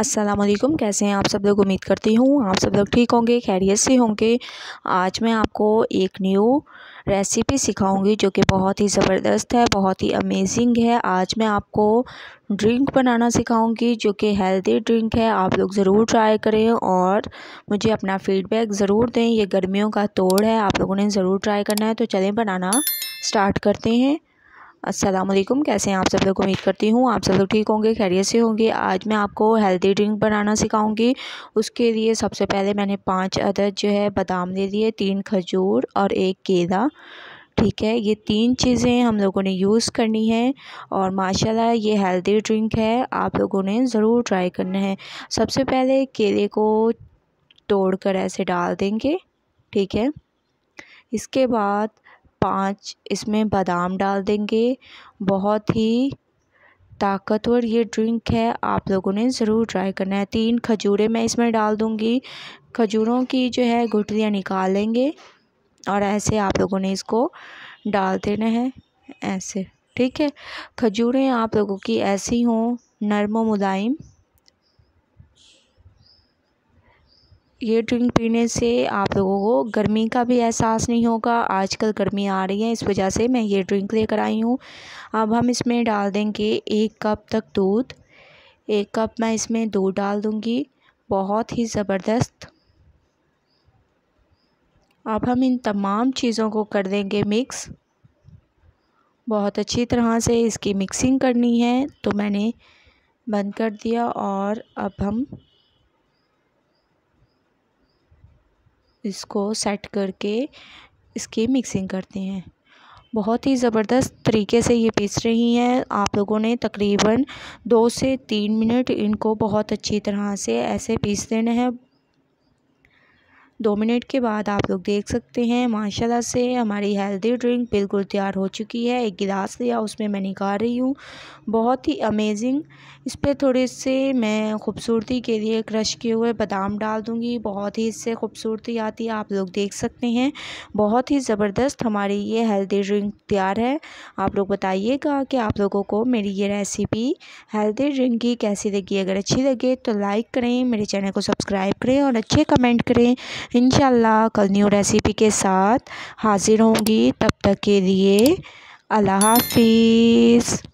अस्सलाम वालेकुम। कैसे हैं आप सब लोग? उम्मीद करती हूँ आप सब लोग ठीक होंगे, खैरियत से होंगे। आज मैं आपको एक न्यू रेसिपी सिखाऊंगी जो कि बहुत ही ज़बरदस्त है, बहुत ही अमेजिंग है। आज मैं आपको ड्रिंक बनाना सिखाऊंगी जो कि हेल्दी ड्रिंक है। आप लोग ज़रूर ट्राई करें और मुझे अपना फ़ीडबैक ज़रूर दें। ये गर्मियों का तोड़ है, आप लोगों ने ज़रूर ट्राई करना है। तो चलें बनाना स्टार्ट करते हैं। अस्सलाम वालेकुम। कैसे हैं आप सब लोग? उम्मीद करती हूँ आप सब लोग ठीक होंगे, खैरियत से होंगे। आज मैं आपको हेल्दी ड्रिंक बनाना सिखाऊंगी। उसके लिए सबसे पहले मैंने 5 अदद जो है बादाम ले लिए, 3 खजूर और 1 केला। ठीक है, ये 3 चीज़ें हम लोगों ने यूज़ करनी है और माशाल्लाह ये हेल्दी ड्रिंक है, आप लोगों ने ज़रूर ट्राई करना है। सबसे पहले केले को तोड़कर ऐसे डाल देंगे। ठीक है, इसके बाद 5 इसमें बादाम डाल देंगे। बहुत ही ताकतवर ये ड्रिंक है, आप लोगों ने ज़रूर ट्राई करना है। 3 खजूरें मैं इसमें डाल दूँगी। खजूरों की जो है गुठलियाँ निकाल लेंगे और ऐसे आप लोगों ने इसको डाल देना है ऐसे। ठीक है, खजूरें आप लोगों की ऐसी हों नरम व मुलायम। ये ड्रिंक पीने से आप लोगों को गर्मी का भी एहसास नहीं होगा। आजकल गर्मी आ रही है, इस वजह से मैं ये ड्रिंक लेकर आई हूँ। अब हम इसमें डाल देंगे 1 कप तक दूध। 1 कप मैं इसमें दूध डाल दूँगी, बहुत ही ज़बरदस्त। अब हम इन तमाम चीज़ों को कर देंगे मिक्स। बहुत अच्छी तरह से इसकी मिक्सिंग करनी है। तो मैंने बंद कर दिया और अब हम इसको सेट करके इसकी मिक्सिंग करते हैं। बहुत ही ज़बरदस्त तरीके से ये पीस रही हैं। आप लोगों ने तकरीबन 2 से 3 मिनट इनको बहुत अच्छी तरह से ऐसे पीस देना है। 2 मिनट के बाद आप लोग देख सकते हैं माशाल्लाह से हमारी हेल्दी ड्रिंक बिल्कुल तैयार हो चुकी है। एक गिलास लिया, उसमें मैं निकाल रही हूँ। बहुत ही अमेजिंग। इस पर थोड़े से मैं ख़ूबसूरती के लिए क्रश किए हुए बादाम डाल दूँगी, बहुत ही इससे खूबसूरती आती है, आप लोग देख सकते हैं। बहुत ही ज़बरदस्त हमारी ये हेल्दी ड्रिंक तैयार है। आप लोग बताइएगा कि आप लोगों को मेरी ये रेसिपी हेल्दी ड्रिंक की कैसी लगी। अगर अच्छी लगे तो लाइक करें, मेरे चैनल को सब्सक्राइब करें और अच्छे कमेंट करें। इंशाल्लाह कल न्यू रेसिपी के साथ हाज़िर होंगी। तब तक के लिए अल्लाह हाफिज़।